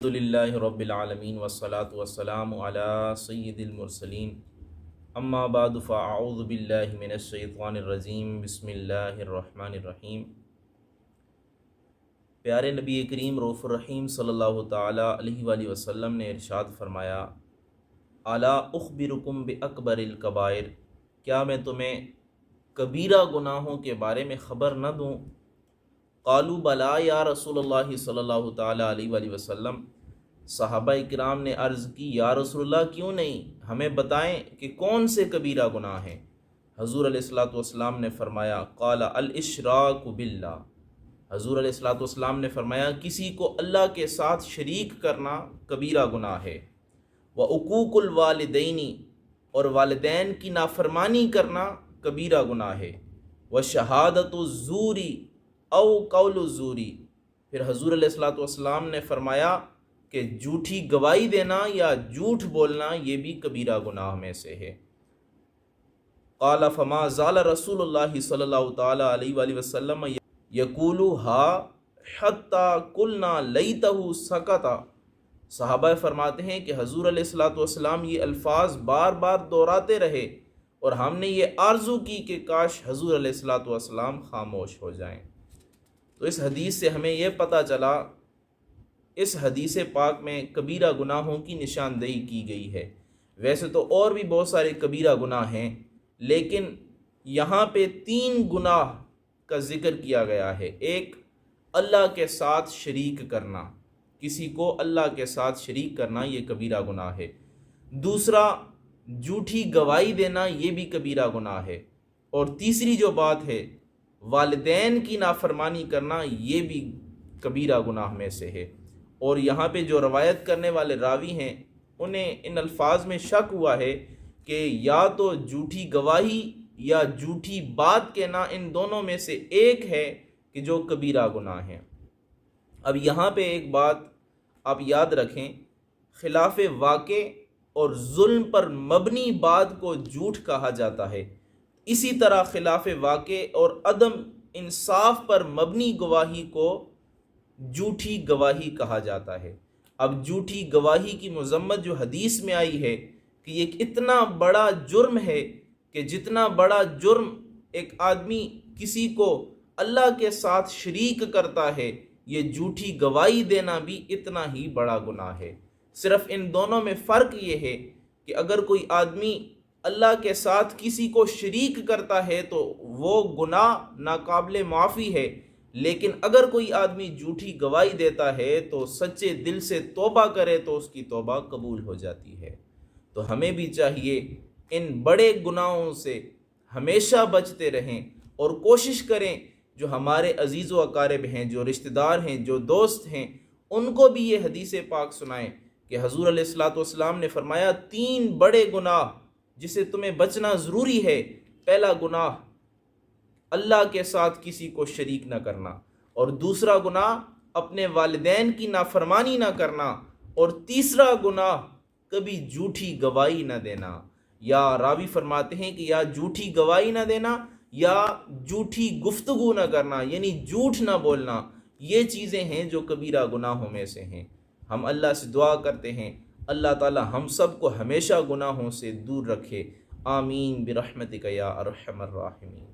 الحمدللہ رب العالمین والصلاة والسلام علی سید المرسلین اما بعد فاعوذ باللہ من الشیطان الرجیم بسم اللہ الرحمن الرحیم۔ پیارے نبی کریم رؤوف الرحیم صلی اللہ تعالیٰ علیہ وآلہ وسلم نے ارشاد فرمایا، الا اخبرکم باکبر الکبائر، کیا میں تمہیں کبیرہ گناہوں کے بارے میں خبر نہ دوں؟ قالوا بلا یا رسول اللہ صلی اللہ تعالیٰ علیہ وآلہ وسلم، صحابہ کرام نے عرض کی، یا رسول اللہ کیوں نہیں، ہمیں بتائیں کہ کون سے کبیرہ گناہ ہیں۔ حضور علیہ الصلوۃ والسلام نے فرمایا، قال الاشراک باللہ، حضور علیہ الصلوۃ والسلام نے فرمایا کسی کو اللہ کے ساتھ شریک کرنا کبیرہ گناہ ہے، وعقوق الوالدین، اور والدین کی نافرمانی کرنا کبیرہ گناہ ہے، وشہادۃ الزور او قول الزوری، پھر حضور علیہ الصلوۃ والسلام نے فرمایا کہ جھوٹی گواہی دینا یا جھوٹ بولنا یہ بھی کبیرہ گناہ میں سے ہے۔ قال فما زال رسول اللہ صلی اللہ تعالیٰ علیہ وآلہ وسلم یقولها حتی قلنا لیتہ سکت، صحابہ فرماتے ہیں کہ حضور علیہ الصلوۃ والسلام یہ الفاظ بار بار دہراتے رہے اور ہم نے یہ آرزو کی کہ کاش حضور علیہ الصلوۃ والسلام خاموش ہو جائیں۔ تو اس حدیث سے ہمیں یہ پتہ چلا، اس حدیث پاک میں کبیرہ گناہوں کی نشاندہی کی گئی ہے۔ ویسے تو اور بھی بہت سارے کبیرہ گناہ ہیں، لیکن یہاں پہ 3 گناہ کا ذکر کیا گیا ہے۔ ایک، اللہ کے ساتھ شریک کرنا، کسی کو اللہ کے ساتھ شریک کرنا یہ کبیرہ گناہ ہے۔ دوسرا، جھوٹی گواہی دینا یہ بھی کبیرہ گناہ ہے۔ اور تیسری جو بات ہے، والدین کی نافرمانی کرنا یہ بھی کبیرہ گناہ میں سے ہے۔ اور یہاں پہ جو روایت کرنے والے راوی ہیں انہیں ان الفاظ میں شک ہوا ہے کہ یا تو جھوٹی گواہی یا جھوٹی بات کہنا، ان دونوں میں سے ایک ہے کہ جو کبیرہ گناہ ہے۔ اب یہاں پہ ایک بات آپ یاد رکھیں، خلاف واقع اور ظلم پر مبنی بات کو جھوٹ کہا جاتا ہے، اسی طرح خلاف واقع اور عدم انصاف پر مبنی گواہی کو جھوٹی گواہی کہا جاتا ہے۔ اب جھوٹی گواہی کی مذمت جو حدیث میں آئی ہے کہ یہ اتنا بڑا جرم ہے کہ جتنا بڑا جرم ایک آدمی کسی کو اللہ کے ساتھ شریک کرتا ہے، یہ جھوٹی گواہی دینا بھی اتنا ہی بڑا گناہ ہے۔ صرف ان دونوں میں فرق یہ ہے کہ اگر کوئی آدمی اللہ کے ساتھ کسی کو شریک کرتا ہے تو وہ گناہ ناقابل معافی ہے، لیکن اگر کوئی آدمی جھوٹی گواہی دیتا ہے تو سچے دل سے توبہ کرے تو اس کی توبہ قبول ہو جاتی ہے۔ تو ہمیں بھی چاہیے ان بڑے گناہوں سے ہمیشہ بچتے رہیں اور کوشش کریں جو ہمارے عزیز و اقارب ہیں، جو رشتہ دار ہیں، جو دوست ہیں، ان کو بھی یہ حدیث پاک سنائیں کہ حضور علیہ الصلوۃ والسلام نے فرمایا 3 بڑے گناہ جسے تمہیں بچنا ضروری ہے۔ پہلا گناہ اللہ کے ساتھ کسی کو شریک نہ کرنا، اور دوسرا گناہ اپنے والدین کی نافرمانی نہ کرنا، اور تیسرا گناہ کبھی جھوٹی گواہی نہ دینا۔ یا راوی فرماتے ہیں کہ یا جھوٹی گواہی نہ دینا یا جھوٹی گفتگو نہ کرنا، یعنی جھوٹ نہ بولنا، یہ چیزیں ہیں جو کبیرہ گناہوں میں سے ہیں۔ ہم اللہ سے دعا کرتے ہیں اللہ تعالی ہم سب کو ہمیشہ گناہوں سے دور رکھے، آمین برحمتک یا ارحم الراحمین۔